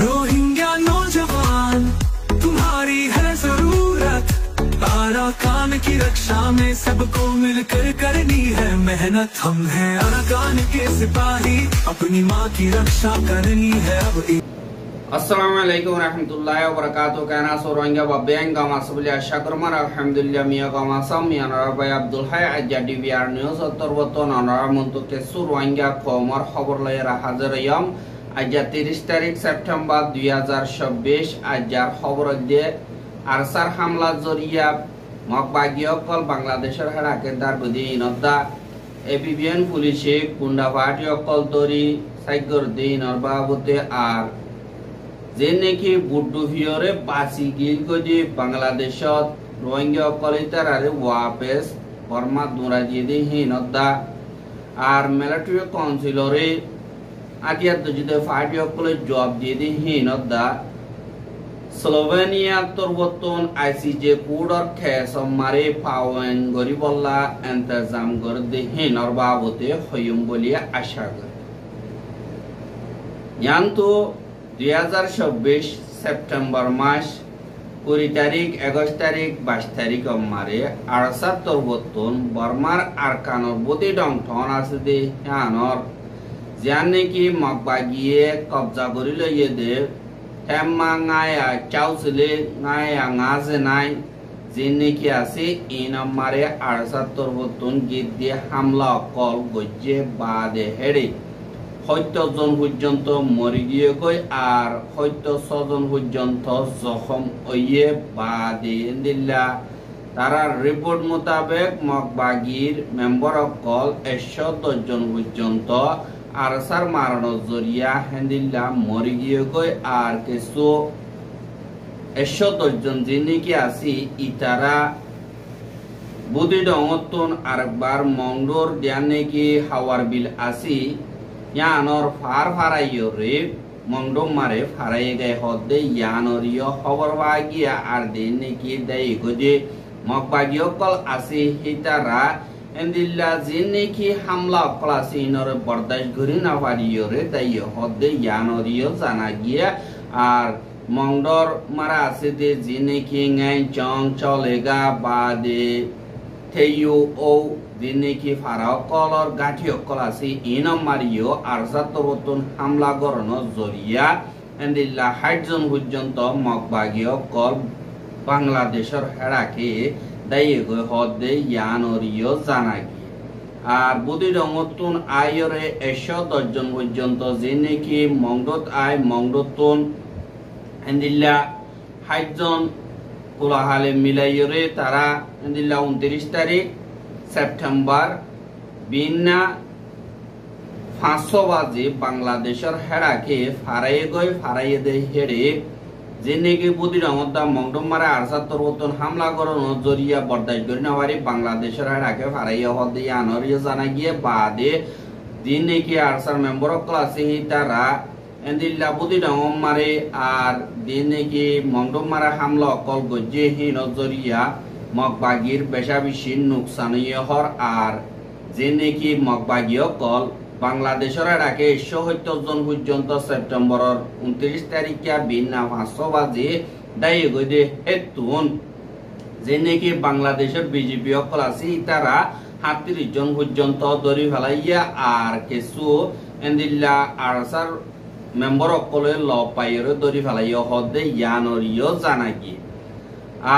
Rohingya नौजवान तुम्हारी है जरूरत, अराकान की रक्षा में सबको मिलकर करनी है मेहनत। हम हैं अराकान के सिपाही, अपनी माँ की रक्षा करनी है अब। Assalamualaikum warahmatullahi wabarakatuh. Kana Rohingya babeng gama sebeli asyakurman alhamdulillah miya gama sam miya narabai Abdul Hai ajadi biar news attor boton anara untuk kesu Rohingya khomar khobor layar hajar yam aja 30 tarik September 2026 ajar khobor de arsar hamla zoriya mokbagio kol Bangladeshar harake dar budi inodda ABBN police kunda party kol dori saigor de inorbabote ar जेनेकी बुड्डू हियोरे बासी गिल को जी Bangladesh Rohingya कलितार आरे वापस Burma दूरा जीदे ही Nadda are military काउंसिलरे Adiya तुझे fight योकले job जीदे ही Nadda Slovenia तोरवतोन ICJ code और कैसम मारे पावन गरीबल्ला इंतजाम कर दे ही नरबावते खयुम बोलिया आशा कर यान तो 2026 सेप्टेम्बर मास 20 तारिख 21 तारिख 22 तारिख मारे 78 बतन बर्मार आरकानर बोते दं थन आसे दे यानर जाने की मकबागिए कब्जा करि लये दे हेमा गाया चाउसले गाया गाजे नाय जिने की आसे इन मारे 78 बतन गिद्दे हमला कल गजे बादे हेडे সত্যজন পর্যন্ত মরি গিয়ে গই আর সত্য ছজন পর্যন্ত জখম হইয়ে বাদে দিল্লা তারা রিপোর্ট মোতাবেক মকবাগির মেম্বার অকল 110 জন পর্যন্ত আরসার মারানোর জরিয়া হেন্দিল্লা মরি গিয়ে গই আর কিছু 110 জন যিনি কি আসি ইতারা বুদি ডঙতন আরেকবার মংডোর দিয়ানে কি হাওয়ার বিল আসি यानर फार फाराइयो रे मंगडो मारे फाराइ गए होदे यानरियो खबर बागिया आर देने की दई गोजे मकबागियो कल आसी हितारा एंदिल्ला जिने की हमला क्लासी नर बर्दाश्त करि ना पारियो रे दई होदे यानरियो जाना गिया आर मंगडोर मारा आसे दे जिने की ngai chong cholega बादे थेयु ओ दिने की फाराव कलर गाठियो कलासी इनम मारियो आरजातरतन हामला गरनो जरिया एंदिल्ला 60 जन पर्यন্ত मकबागियो कल बांग्लादेशर हेराके दाये गय हदे यानरियो जानागि আর বুদি রঙতন আয়রে 110 জন পর্যন্ত যিনি কি মংডত আয় মংডতন এন্দিল্লা 60 জন কোলাহালে মিলাইরে তারা এন্দিল্লা 29 তারিখ सेप्टेम्बर बिना 500 बाजे बांग्लादेशर हेड़ा के फाराये गए फाराये दे हेड़े जिन्हें की बुद्धि रंगता मंगडम मारे 78 बतन हमला करो जरिया बर्दाश्त करि ना पारि बांग्लादेशर हेड़ा के फाराये हदे यानरियो जाना गिए बादे जिन्हें की आरसार मेंबर क्लासे ही तारा एंदिल्ला बुद्धि रंगम मारे आर जिन्हें की मंगडम मारे हमला कल गजे ही नजरिया मकबागिर बेशा बेशी नुकसान हर आर जेने की मकबागियो कल बांग्लादेशर डाके 170 जन पर्यন্ত सेप्टेम्बर 29 तारिखिया बिना 500 बाजे दाये गदे हेतुन जेने की बांग्लादेशर बीजेपी कल आसी तारा 37 जन पर्यন্ত दरि फेलाइया आर केसु एंदिल्ला आरसार मेम्बर कले ल पाइरो दरि फेलाइया हदे यानरियो जानागि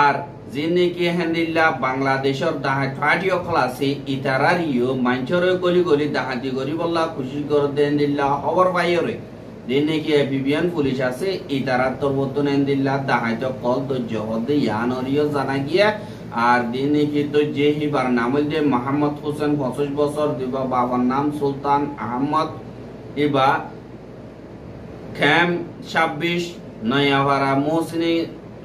आर जिने की हेंदिल्ला बांग्लादेशर दाहा फाटियो क्लासे इतारारियो मानचरे गली गली दाहाती गरीबल्ला खुशी कर देंदिल्ला खबर पाइरे जिने की एबीबीएन पुलिस आसे इतारार तोरबतन हेंदिल्ला दाहातो कल तो जहदे यानरियो जाना गिया আর দিনে কি তো যে হিবার নাম দে মোহাম্মদ হোসেন 25 বছর দিবা বাবার নাম সুলতান আহমদ ইবা খেম 26 নয়াভারা মোসনি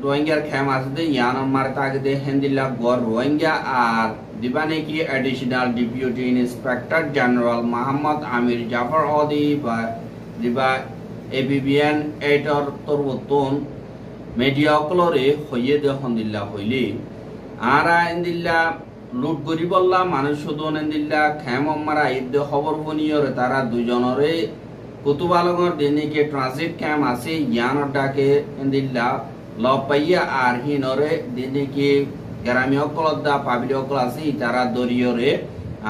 रोहिंग्या खेम आसदे यान मारता गदे हेंदिल्ला गोर रोहिंग्या आर दिबाने की additional deputy inspector general Mohammad Amir Jafar ओदी बा दिबा एबीबीएन एटर तोरबतन मीडिया क्लोरे होये दे हंदिल्ला होइली आरा एंदिल्ला लुट गरीबल्ला मानुष सुदन एंदिल्ला खेम मारा इदे खबर बनियोरे तारा दुजनरे কুতুবালগর দিনিকে ট্রানজিট ক্যাম্প আছে ইয়ানর ডাকে এন্দিল্লা লপাইয়া আর হিনরে দিনিকে গ্রামীয় কলদা পাবিলিয় কল আছে ইতারা দরিয়রে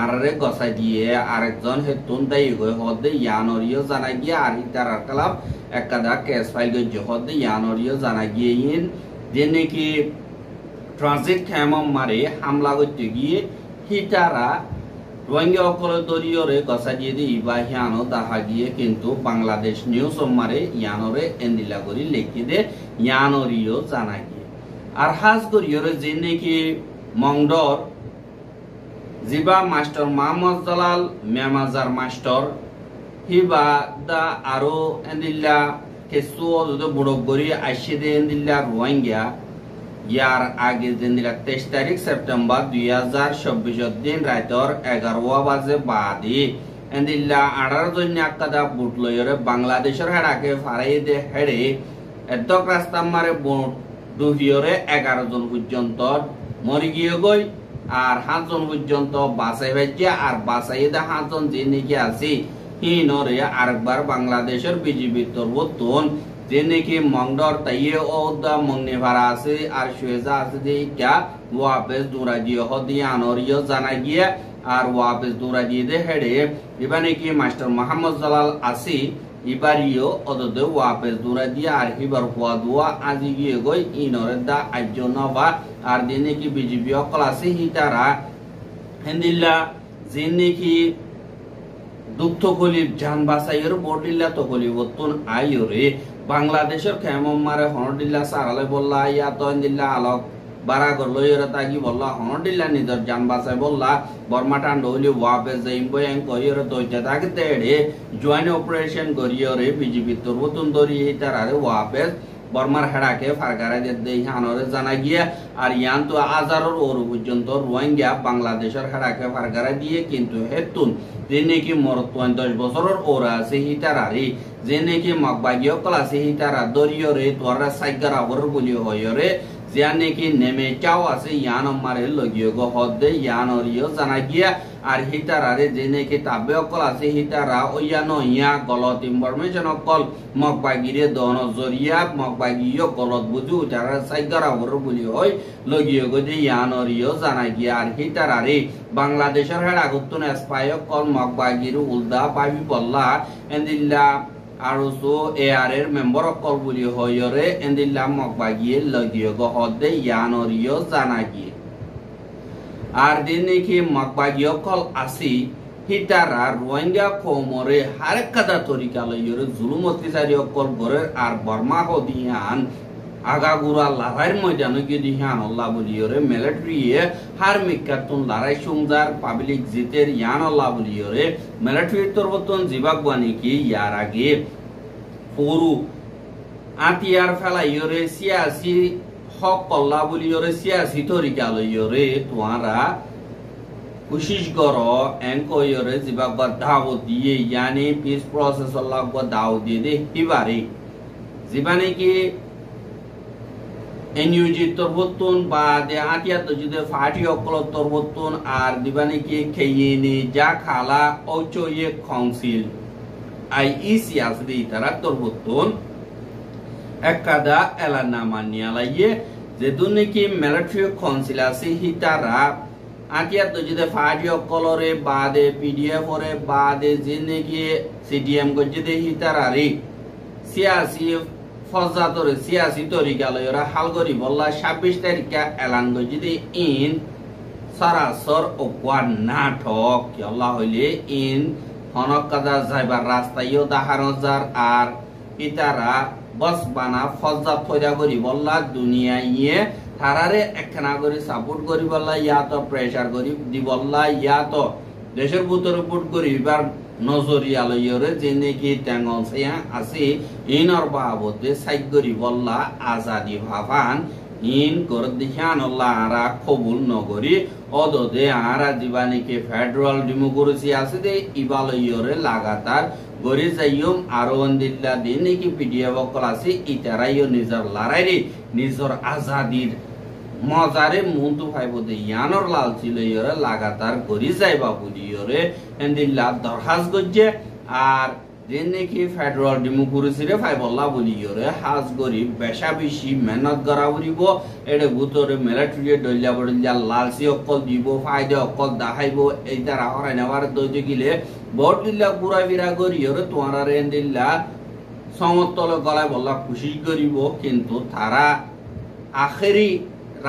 আরে গসাই দিয়ে আরেকজন হেতুন দায়ী গই হদে ইয়ানরিও জানা গিয়ে আর ইতারার কালাম একাদা কেস ফাইল গই হদে ইয়ানরিও জানা গিয়ে ইন দিনিকে ট্রানজিট ক্যাম্প মারে হামলা করতে গিয়ে হিতারা রোহিঙ্গা অকল দরিয়রে গসা দিয়ে দি ইবা হিয়ানো দাহা গিয়ে কিন্তু বাংলাদেশ নিউজ মারে ইয়ানরে এন্দিলা করি লেখি দে ইয়ানরিও জানা গিয়ে আর হাজ করিয়রে যে নাকি মংডর জিবা মাস্টার মোহাম্মদ জালাল মেমাজার মাস্টার হিবা দা আরো এন্দিলা কেসু বুড়ো গড়ি আইসে দে এন্দিলা রোহিঙ্গা ইয়ার আগে দিলা 23 তারিখ সেপ্টেম্বর 2024 দিন রাতর 11 বাজে বাদি এন্দিল্লা 18 জন আকাদা বুট লয়রে বাংলাদেশের হেডাকে ফারাই দে হেডে এদক রাস্তা মারে বুট দুহিয়রে 11 জন পর্যন্ত মরি গিয়ে গই আর 7 জন পর্যন্ত বাসাই ভাজ্যা আর বাসাই দে 7 জন যে নাকি আছে হিনরে আরেকবার বাংলাদেশের বিজিবি তরবতন যে নাকি মংডর তাইয়ে ওদা মংনে ভাড়া আছে আর শুয়েজা আছে যে क्या वापस दूरा दियो हदिया अनोरियो जाना गया আর वापस दूरा दिए दे हेडे इबाने की मास्टर मोहम्मद जलाल आसी इबारियो ओददे वापस दूरा दिया আর হিবার हुआ दुआ আজি গিয়ে গই ইনরে দা আইজো নবা আর দিনে কি বিজিবি ক্লাসে হিতারা হেন্দিল্লা জিনে কি দুঃখ কলিব জান বাসাইয়ের বডিল্লা তো কলিব তুন আইরে বাংলাদেশের খেমম মারে হনডিল্লা সারালে বললা ইয়া তো দিল্লা আলোক বারা করলো এরা তাকি বললা হনডিল্লা নিজের জান বাসাই বললা বর্মা টান্ড হইলি ওয়াপেস যাইম বয়াং কইরে দইতে থাকে তেড়ে জয়েন্ট অপারেশন করিয়রে বিজেপি তরবতুন দরি তারারে ওয়াপেস বর্মার হেডাকে ফারগারে দে হানরে জানা গিয়া আর ইয়ান তো আজারর ওর পর্যন্ত রোহিঙ্গা বাংলাদেশের হেডাকে ফারগারে দিয়ে কিন্তু হেতুন যে নাকি মরত 10 বছরের ওরা আছে হিতারারি যে নাকি মগবাগিও ক্লাসে হিতারা দরিয়রে তোরা সাইগারা ওর বলি হয়রে যে নাকি নেমে চাও আছে ইয়ান মারে লগিও গো হদে ইয়ানরিও জানা গিয়া আর হিতারারে যে নাকি তাবে ক্লাসে হিতারা ওয়ানো ইয়া গলত ইনফরমেশন কল মগবাগিরে দন জরিয়া মগবাগিও গলত বুঝু তারা সাইগারা ওর বলি হয় লগিও গো যে ইয়ানরিও জানা গিয়া আর হিতারারে বাংলাদেশের হেড আগুতন স্পাই কল মগবাগির উলদা পাবি বললা এন্দিল্লা আর সো এআর এর মেম্বার কল বলি হয়রে এন্দিল্লা মগবাগিয়ে লগিও গো হদে ইয়ানরিও জানা গিয়ে আর দিন নাকি মগবাগিও কল আসি হিতারা রোহিঙ্গা কোমরে হারেকাদা তরিকা লইরে জুলুম অত্যাচারী কল গরে আর বর্মা হদিয়ান আগাগুরা লড়াইয়ের ময়দানে গিয়ে দিহান আল্লাহ বলিয়রে মিলিটারিয়ে হার মিকাতুন লড়াই সুমজার পাবলিক জিতের ইয়ান আল্লাহ বলিয়রে মিলিটারির তরবতন জিবাগবানি কি ইয়ার আগে পুরু আতিয়ার ফেলাইয়রে সিয়াসি হক আল্লাহ বলিয়রে সিয়াসি তরিকা লইয়রে তোমরা কোশিশ করো এনকয়রে জিবাগবা দাওয়াত দিয়ে ইয়ানি পিস প্রসেস আল্লাহ গো দাওয়াত দিয়ে দে হিবারে জিবানে কি এনইউজি তরবতন বা দে আতিয়া তো যদি ফাটি অকল তরবতন আর দিবানি কি খেইনি যা খালা ওচয়ে কাউন্সিল আইইসি আসদি তারা তরবতন একাদা এলানা মানিয়া লাইয়ে যে দুনে কি মিলিটারি কাউন্সিল আছে হিতারা আতিয়া তো যদি ফাটি অকলরে বাদে পিডিএফ ওরে বাদে জিনে কি সিডিএম গো যদি হিতারারি সিয়াসি ফজাতরে সিয়াসি তরিকা লয়রা হালগরি বললা 26 তারিখে এলান গজিদি ইন সরাসর ওয়ান নাটক আল্লাহ হইলে ইন হনকাদা যাইবার রাস্তায়ও দাহারজার আর ইতারা বস বানা ফজাত থইরা করি বললা দুনিয়ায়ে তারারে একখানা করে সাপোর্ট করি বললা ইয়া তো প্রেসার করি দি বললা ইয়া তো দেশের ভিতরে পুট করি এবার নজরিয়া লইরে যে নাকি টেঙ্গল সেয়া আছে ইনর বাবদে সাইগরি বললা আজাদি ভাবান ইন কর দিহান আল্লাহ আরা কবুল নগরি অদদে আরা জীবানিকে ফেডারেল ডেমোক্রেসি আছে দে ইবালইরে লাগাতার গরি যাইম আর অন্দিল্লা দিন নাকি পিডিএফ ক্লাসে ইতারাইও নিজর লড়াইরে নিজর আজাদির মজারে মুন্তু ভাইবদে ইয়ানর লালচি লইরে লাগাতার গরি যাইবা বুলিরে এন্দিল্লা দরহাজ গজ্জে আর যে নাকি ফেডারেল ডেমোক্রেসিরে ফাইবল্লা বলিয়রে হাজ গরিব বেশা বেশি মেহনত করা বলিব এটা ভিতরে মিলিটারি ডলিয়া বলিয়া লালসি অকল দিব ফায়দে অকল দেখাইব এই তারা হরাই নেওয়ার দইতে গিলে বট দিল্লা ঘুরা ফিরা করিয়রে তোমার রেন দিল্লা সমতল গলায় বললা খুশি করিব কিন্তু তারা আখেরি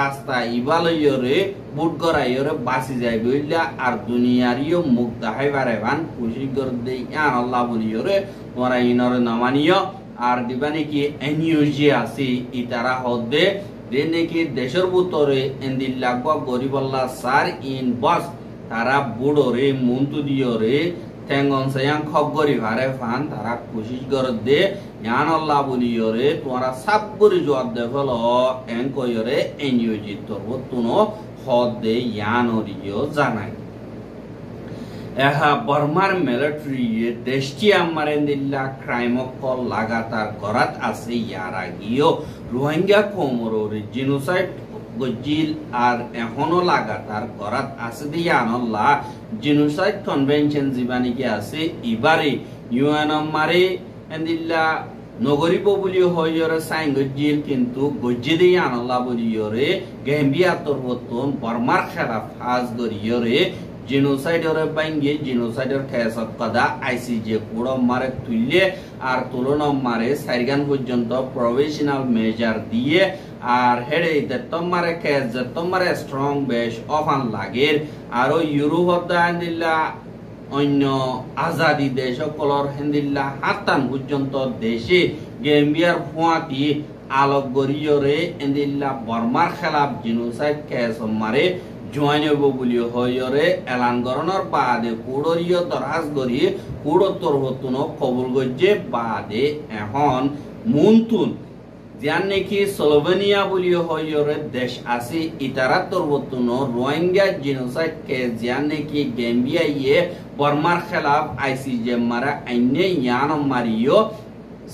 রাস্তা ইবালয়রে বুট গড়াইরে বাঁচি যাই বইলা আর দুনিয়ারিও মুখ দেখাই বারেবান খুশি করে দেই ইয়ান আল্লাহ বলিয়রে তোমরা ইনরে নামানিও আর দিবা নাকি এনইউজি আছে ইতারা হদে যে নাকি দেশের ভিতরে এন্দিল লাগবা গরিব আল্লাহ সার ইন বস তারা বুড়োরে মন্তু দিয়রে টেঙ্গন সেয়াং খবরি ভারে ফান তারা কোশিশ করে দে ইয়ান আল্লাহ বলিয়রে তোমরা সাবগরি জবাব দে ফলো এন কইরে এনইউজি তোর তুনো হদ দে ইয়ানরিও জানাই এহা বর্মার মিলিটারি দেশটি আমারেন দিল্লা ক্রাইম কল লাগাতার করাত আছে ইয়ার আগেও রোহিঙ্গা কমররে জিনোসাইড গজিল আর এখনো লাগাতার করাত আছে দিয়ান আল্লাহ জিনোসাইড কনভেনশন জীবানিকে আছে এবারে ইউএন মারে এন্দিল্লা নগরী বলি হইরে সাইন গজিল কিন্তু গজি দিয়ান আল্লাহ বলিয়রে গেম্বিয়া তরবতন বর্মার খেলাফ হাজ গরিয়রে জিনোসাইডরে বাইঙ্গে জিনোসাইডর খেসাত কদা আইসিজে পুরো মারে তুললে আর তুলনা মারে সাইগান পর্যন্ত প্রফেশনাল মেজার দিয়ে আর হেডে তোমারে খেস তোমারে স্ট্রং বেশ অফান লাগের আর ইউরোপ দিল্লা অন্য আজাদি দেশ সকলর হেন্দিল্লা হাতান পর্যন্ত দেশে গেম্বিয়ার ফুয়াতি আলোক গরিয়রে এন্দিল্লা বর্মার খেলাফ জিনোসাইড খেস মারে জয়েন হইব বলি হইরে এলান গরণর বাদে কুড়রিয় দরাজ গরি কুড়োত্তর হতুন কবুল গজ্জে বাদে এখন মুনতুন যান নাকি স্লোভেনিয়া বলি হইরে দেশ আছে ইতারা তরবতুন রোহিঙ্গা জিনোসাইড কে যান নাকি গেম্বিয়া ইয়ে বর্মার খেলাফ আইসিজে মারা আইনে ইয়ান মারিও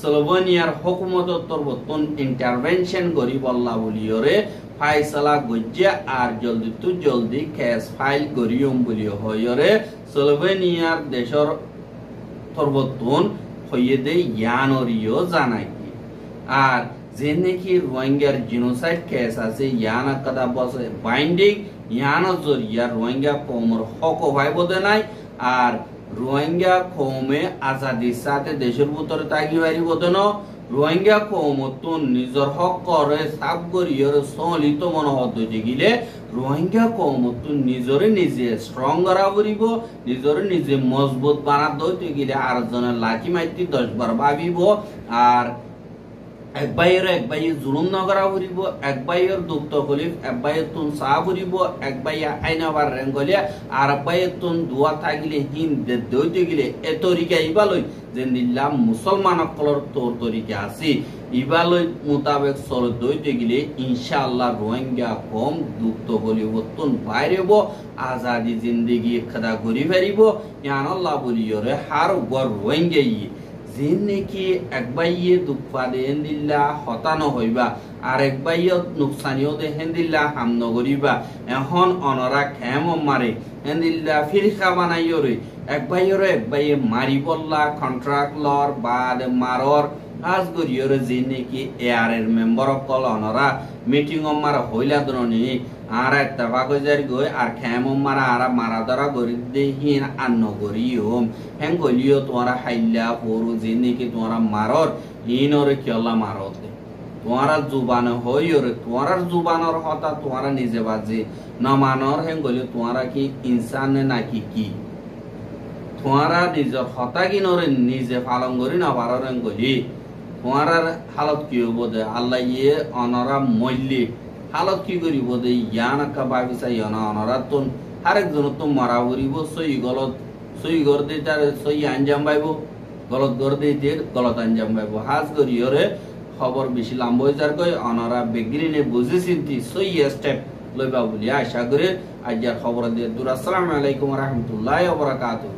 স্লোভেনিয়ার হুকুমত তরবতুন ইন্টারভেনশন গরি বল্লা বলিয়রে ফাইসলা গজ্জে আর জলদি তু জলদি কেস ফাইল করিয়ম বলি হইরে স্লোভেনিয়ার দেশর তরবতুন হইয়ে দে ইয়ানরিও জানাই আর যে নাকি রোহিঙ্গার জিনোসাইড কেস আছে ইয়ান কদা বসে বাইন্ডিং ইয়ান জরিয়া রোহিঙ্গা কমর হক ভাইব দে নাই আর রোহিঙ্গা কমে আজাদির সাথে দেশের ভিতরে তাগি বাড়িব দেন রোহিঙ্গা কৌমতুন নিজর হক করে সাব গরিয়র সলিত মনোহত হইতে গিলে রোহিঙ্গা কৌমতুন নিজরে নিজে স্ট্রং করা করিব নিজরে নিজে মজবুত বানাত হইতে গিলে আর জনের লাঠি মাইতি 10 বার ভাবিব আর এক বাইয়ের জুলুম নগরা করিব এক বাইয়ের দুঃখ তকলিফ এক বাইয়ের তুন সাহ করিব এক বাইয়া আইনাবার রেঙ্গলিয়া আর এক বাইয়ের তুন দুয়া থাকিলে হিন দইতে গিলে এ তরিকা ইবালই যে নিলাম মুসলমান সকলের তোর তরিকা আছে ইবালই মোতাবেক চল দইতে গিলে ইনশাআল্লাহ রোহিঙ্গা কম দুঃখ তকলিফ তুন বাইরেব আজাদি জিন্দগি খদা করি ফেরিব ইয়ান আল্লাহ বলিয়রে হার গর রোহিঙ্গা যে নাকি এক বাইয়ে দুঃখ পাদে হেন্দিল্লা হতানো হইবা আর এক বাইয়ে নুকসানিও দে হেন্দিল্লা হাম নগরিবা এখন অনরা খেম মারে হেন্দিল্লা ফিরখা বানাইয়রে এক বাইয়ে মারি বললা কন্ট্রাক্ট লর বাদ মারর আজ গরিয়রে যে নাকি এয়ারের মেম্বার কল অনরা মিটিং মারা হইলা দরনি আর একটা বাগজার গই আর খেম মারা আর মারা ধরা গরি দেহিন আর নগরিয়ম হেন গলিও তোমরা হাইলা পরু যে নাকি তোমরা মারর ইনরে কিয়লা মারতে তোমরা জুবান হইরে তোমরা জুবানর হতা তোমরা নিজে বাজে না মানর হেন গলিও তোমরা কি ইনসান নাকি কি তোমরা নিজের হতা কিনরে নিজে পালন করি না পারর হেন গলি তোমার হালত কি হব দে আল্লাহ ইয়ে অনরা মল্লি হালত কি করিব দে ইয়ান কা বাবিসা ইয়ানা অনরা তুন আরেকজন তো মারা করিব সই গর দে তার সই আঞ্জাম পাইব গলত গর দে গলত আঞ্জাম পাইব হাজ করিয়রে খবর বেশি লাম্ব হয়ে যার কই অনরা বেগিরিনে বুঝে চিন্তি সই স্টেপ লইবা বলি আশা করে আজকের খবর দিয়ে দূর। আসসালামু আলাইকুম ওয়া রাহমাতুল্লাহি ওয়া বারাকাতুহু।